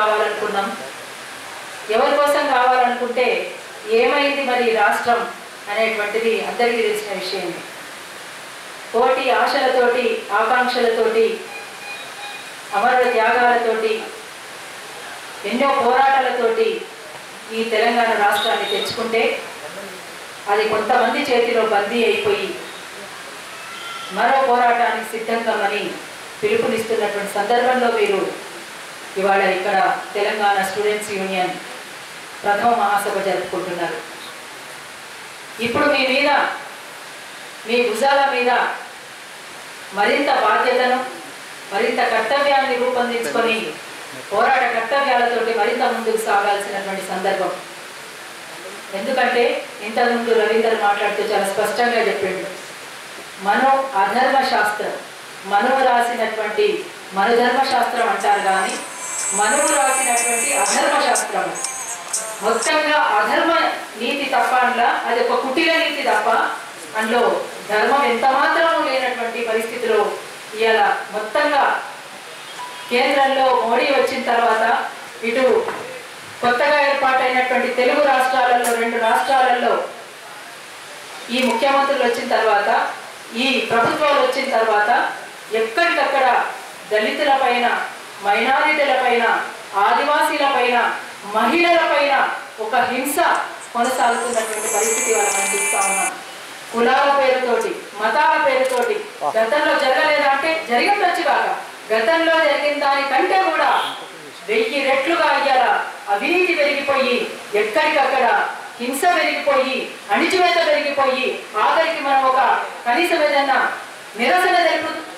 కావాలనుకున్నాం, ఎవరి కోసం కావాలనుకుంటే ఏమైంది మరి రాష్ట్రం అనేటువంటిది అందరికీ తెలిసిన విషయమే. కోటి ఆశలతోటి ఆకాంక్షలతోటి అమరుల త్యాగాలతోటి ఎన్నో పోరాటాలతోటి ఈ తెలంగాణ రాష్ట్రాన్ని తెచ్చుకుంటే అది కొంతమంది చేతిలో బందీ అయిపోయి మరో పోరాటానికి సిద్ధంగామని పిలుపునిస్తున్నటువంటి సందర్భంలో మీరు ఇవాళ ఇక్కడ తెలంగాణ స్టూడెంట్స్ యూనియన్ ప్రథమ మహాసభ జరుపుకుంటున్నారు. ఇప్పుడు మీ మీద, మీ భుజాల మీద మరింత బాధ్యతను, మరింత కర్తవ్యాన్ని రూపొందించుకొని పోరాట కర్తవ్యాలతోటి మరింత ముందుకు సాగాల్సినటువంటి సందర్భం. ఎందుకంటే ఇంతకుముందు రవీందర్ మాట్లాడుతూ చాలా స్పష్టంగా చెప్పిండు, మనో అధర్మ శాస్త్రం, మనువు రాసినటువంటి మనుధర్మశాస్త్రం అంటారు కానీ మనువు రాసినటువంటి అధర్మ శాస్త్రం. మొత్తంగా అధర్మ నీతి తప్ప అందులో అది ఒక కుటిల నీతి తప్ప అందులో ధర్మం ఎంత మాత్రము లేనటువంటి పరిస్థితిలో ఇవాళ మొత్తంగా కేంద్రంలో మోడీ వచ్చిన తర్వాత ఇటు కొత్తగా ఏర్పాటైనటువంటి తెలుగు రాష్ట్రాలలో 2 రాష్ట్రాలలో ఈ ముఖ్యమంత్రులు వచ్చిన తర్వాత, ఈ ప్రభుత్వాలు వచ్చిన తర్వాత ఎక్కడికక్కడ దళితుల పైన, మైనారిటీల పైన, ఆదివాసీల పైన, మహిళల పైన ఒక హింస కొనసాగుతున్నటువంటి పరిస్థితి వాళ్ళ మనం చూస్తా ఉన్నాం. కులాల పేరుతోటి, మతాల పేరుతోటి గతంలో జరగలేదంటే జరిగిందొచ్చు కాక గతంలో జరిగిన దానికంటే కూడా 1000 రెట్లుగా అయ్యాల అవినీతి పెరిగిపోయి, ఎక్కడికక్కడ హింస పెరిగిపోయి, అణిచివేత పెరిగిపోయి, ఆఖరికి మనం ఒక కనీసం ఏదన్నా నిరసన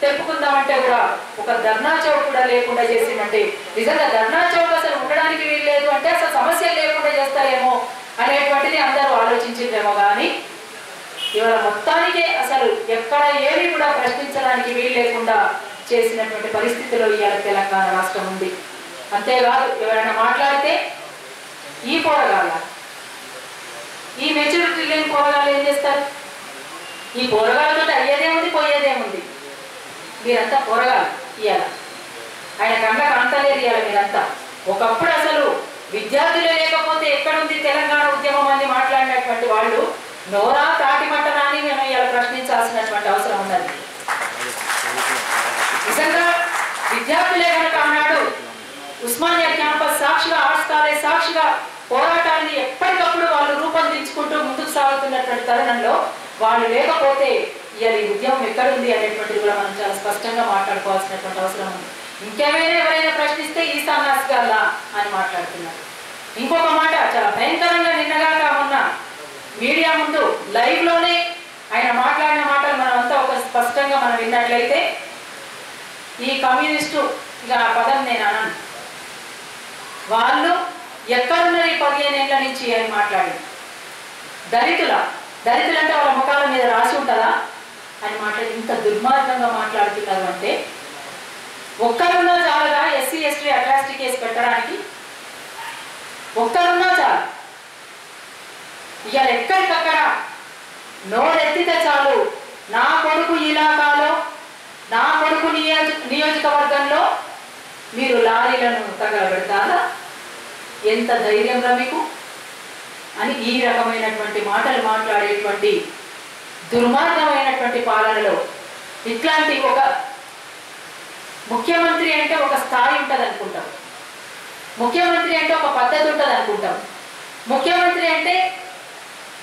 తెలుపుకుందామంటే కూడా ఒక ధర్నా చౌక్ కూడా లేకుండా చేసిందంటే నిజంగా ధర్నా చౌక్ అసలు ఉండడానికి వీలు లేదు అంటే అసలు సమస్యలు లేకుండా చేస్తారేమో అనేటువంటిది అందరూ ఆలోచించిందేమో. కానీ ఇవాళ మొత్తానికే అసలు ఎక్కడ ఏమీ కూడా ప్రశ్నించడానికి వీలు లేకుండా చేసినటువంటి పరిస్థితిలో ఇవాళ తెలంగాణ రాష్ట్రం ఉంది. అంతేకాదు, ఎవరైనా మాట్లాడితే ఈ పోరగాళ్ళ, ఈ మెచ్యూరిటీ లేని పోరగాళ్ళు ఏం చేస్తారు? ఈ పోరగాళ్ళతో అయ్యేదేముంది, పోయేదేముంది? మీరంతా పోరగాళ్ళు ఇవాళ. ఆయన కళ్ళకు అంతలేదు ఇవాళ మీరంతా. ఒకప్పుడు అసలు విద్యార్థులే లేకపోతే ఎక్కడుంది తెలంగాణ ఉద్యమం అని మాట్లాడినటువంటి వాళ్ళు నోరా తాటి మట్టనా అని మేము ఇలా ప్రశ్నించాల్సినటువంటి అవసరం ఉన్నది. నిజంగా విద్యార్థులే కనుక ఆనాడు ఉస్మానియా క్యాంపస్ సాక్షిగా, ఆర్ట్స్ కాలేజ్ సాక్షిగా పోరాటాన్ని ఎప్పటికప్పుడు వాళ్ళు రూపొందించుకుంటూ ముందుకు సాగుతున్నటువంటి తరుణంలో వాళ్ళు లేకపోతే ఇవాళ ఈ ఉద్యమం ఎక్కడుంది అనేటువంటిది కూడా మనం చాలా స్పష్టంగా మాట్లాడుకోవాల్సినటువంటి అవసరం ఉంది. ఇంకేమైనా ఎవరైనా ప్రశ్నిస్తే ఈ సన్నాసి గల్లా అని మాట్లాడుతున్నారు. ఇంకొక మాట చాలా భయంకరంగా నిన్నగాక మొన్న మీడియా ముందు లైవ్ లోనే ఆయన మాట్లాడిన మాటలు మనం అంతా ఒక స్పష్టంగా మనం విన్నట్లయితే, ఈ కమ్యూనిస్టు ఇక ఆ పదం నేను అన్నాను, వాళ్ళు ఎక్కడున్నారు ఈ 15 ఏళ్ల నుంచి అని మాట్లాడి, దళితులంటే వాళ్ళ ముఖాల మీద రాసి ఉంటుందా అని మాట్లాడి ఇంత దుర్మార్గంగా మాట్లాడుతున్నారు. అంటే ఒక్కరున్నా చాలగా ఎస్సీ ఎస్టీ అట్రాసిటీ కేసు పెట్టడానికి? ఒక్కరున్నా చాలు. ఇవాళ ఎక్కడికక్కడ నోరెత్తితే చాలు, నా కొడుకు ఇలాకాలో, నా కొడుకు నియోజకవర్గంలో మీరు లారీలను తగలబెడతారా? ఎంత ధైర్యంగా మీకు అని ఈ రకమైనటువంటి మాటలు మాట్లాడేటువంటి దుర్మార్గమైనటువంటి పాలనలో ఇట్లాంటి ఒక ముఖ్యమంత్రి అంటే ఒక స్థాయి ఉంటుంది అనుకుంటాం, ముఖ్యమంత్రి అంటే ఒక పద్ధతి ఉంటుంది అనుకుంటాం, ముఖ్యమంత్రి అంటే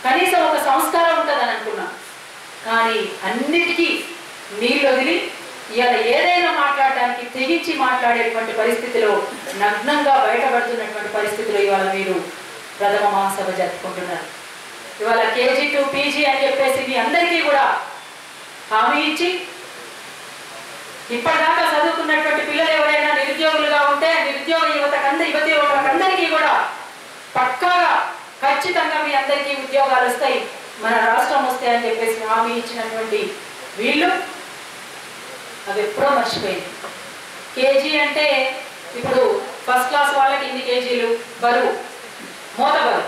కనీసం ఒక సంస్కారం ఉంటుందని అనుకున్నాం. కానీ అన్నిటికీ నీళ్ళు వదిలి ఇవాళ ఏదైనా మాట్లాడడానికి తెగించి మాట్లాడేటువంటి పరిస్థితిలో, నగ్నంగా బయటపడుతున్నటువంటి పరిస్థితిలో ఇవాళ మీరు ప్రథమ మహాసభ జరుపుకుంటున్నారు. ఇవాళ కేజీ టు పీజీ అని చెప్పేసి మీ అందరికీ కూడా హామీ ఇచ్చి, ఇప్పటిదాకా చదువుకున్నటువంటి పిల్లలు ఎవరైనా నిరుద్యోగులుగా ఉంటే నిరుద్యోగ యువతకందరికీ కూడా పక్కాగా ఖచ్చితంగా మీ అందరికీ ఉద్యోగాలు వస్తాయి, మన రాష్ట్రం వస్తాయి అని చెప్పేసి హామీ ఇచ్చినటువంటి వీళ్ళు అవి ఎప్పుడో మర్చిపోయింది. కేజీ అంటే ఇప్పుడు ఫస్ట్ క్లాస్ వాళ్ళకి ఇన్ని కేజీలు బరువు, మూత బరువు,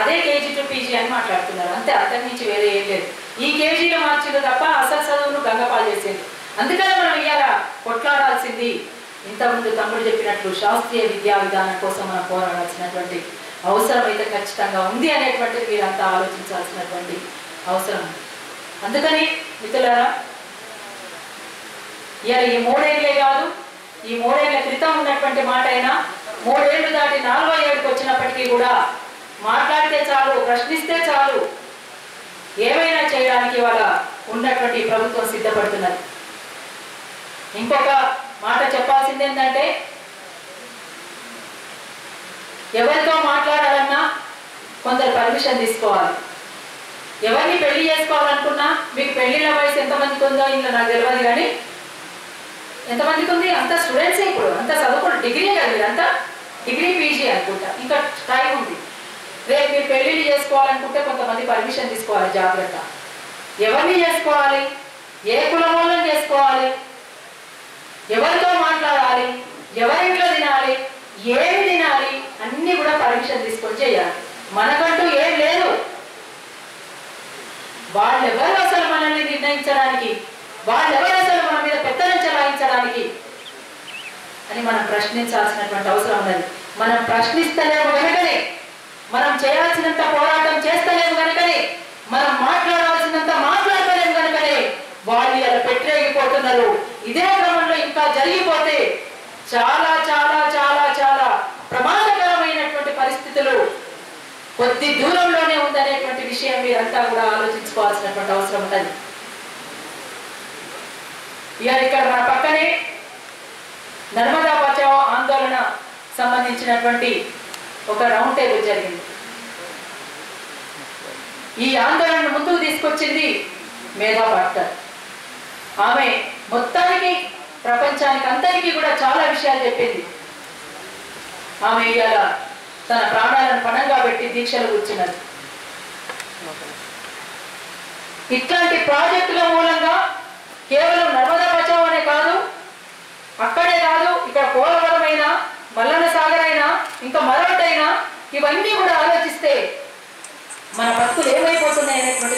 అదే కేజీ టు పీజీ అని మాట్లాడుతున్నారు. అంతే, అంతకు మించి వేరే ఏం లేదు. ఈ కేజీలో మార్చింది తప్ప అసలు చదువును గంగపాలు చేసేది. అందుకనే మనం ఇవాళ కొట్లాడాల్సింది ఇంతకుముందు తమ్ముడు చెప్పినట్లు శాస్త్రీయ విద్యా విధానం కోసం మనం పోరాడాల్సినటువంటి అవసరం అయితే ఖచ్చితంగా ఉంది అనేటువంటిది మీరంతా ఆలోచించాల్సినటువంటి అవసరం. అందుకని మిత్రులారా, ఇవాళ ఈ 3 ఏళ్లే కాదు, ఈ 3 ఏళ్ల క్రితం ఉన్నటువంటి మాట అయినా 3 ఏళ్లు దాటి 4వ ఏడుకు వచ్చినప్పటికీ కూడా మాట్లాడితే చాలు, ప్రశ్నిస్తే చాలు, ఏమైనా చేయడానికి వాళ్ళ ఉన్నటువంటి ప్రభుత్వం సిద్ధపడుతున్నది. ఇంకొక మాట చెప్పాల్సింది ఏంటంటే, ఎవరితో మాట్లాడాలన్నా కొందరు పర్మిషన్ తీసుకోవాలి. ఎవరిని పెళ్లి చేసుకోవాలనుకున్నా, మీకు పెళ్లిళ్ళ వయసు ఎంతమందికి ఉందో ఇంట్లో నాకు తెలియదు, కానీ ఎంతమందికి ఉంది? అంత స్టూడెంట్సే, ఇప్పుడు అంత చదువుకోండి, డిగ్రీ కాదు, అంతా డిగ్రీ పీజీ అనుకుంటా, ఇంకా టైం ఉంది. రేపు మీరు పెళ్లిళ్ళు చేసుకోవాలనుకుంటే కొంతమంది పర్మిషన్ తీసుకోవాలి. జాగ్రత్త. ఎవరిని చేసుకోవాలి, ఏ కులం వాళ్ళని చేసుకోవాలి, ఎవరితో మాట్లాడాలి, ఎవరింట్లో తినాలి, ఏమి తినాలి, అన్నీ కూడా పర్మిషన్ తీసుకొని చేయాలి. మనకంటూ ఏం లేదు. వాళ్ళెవరు అసలు మనల్ని నిర్ణయించడానికి, వాళ్ళెవరు అసలు మన మీద పెత్తనం చెలాయించడానికి అని మనం ప్రశ్నించాల్సినటువంటి అవసరం ఉన్నది. మనం ప్రశ్నిస్తలేము కనుకనే, మనం చేయాల్సినంత పోరాటం చేస్తలేము కనుకనే, మనం మాట్లాడాల్సినంత మాట్లాడలేము కనుకనే వాళ్ళు ఇలా పెట్టేగిపోతున్నారు. ఇదే క్రమంలో ఇంకా జరిగిపోతే చాలా చాలా చాలా చాలా ప్రమాదకరమైనటువంటి పరిస్థితులు కొద్ది దూరంలోనే ఉందనేటువంటి విషయం మీరంతా కూడా ఆలోచించుకోవాల్సినటువంటి అవసరం ఉన్నది. ఇవాళ ఇక్కడ మన పక్కనే నర్మదా బచావో ఆందోళన సంబంధించినటువంటి ఒక రౌండ్ టేబుల్ జరిగింది. ఈ ఆందోళనను ముందుకు తీసుకొచ్చింది మేధా పాట్కర్. ఆమె మొత్తానికి ప్రపంచానికి అందరికీ కూడా చాలా విషయాలు చెప్పింది. ఆమె ఇవాళ తన ప్రాణాలను పణంగా పెట్టి దీక్షలు కూర్చున్నది. ఇట్లాంటి ప్రాజెక్టుల మూలంగా కేవలం నర్మదా బచావో అనే కాదు, అక్కడే కాదు, ఇక్కడ పోలవరం అయినా, మల్లన్న సాగర్ అయినా, ఇంకా మరొకటైనా, ఇవన్నీ కూడా ఆలోచిస్తే మన బతుకులు ఏమైపోతున్నాయి అనేటువంటి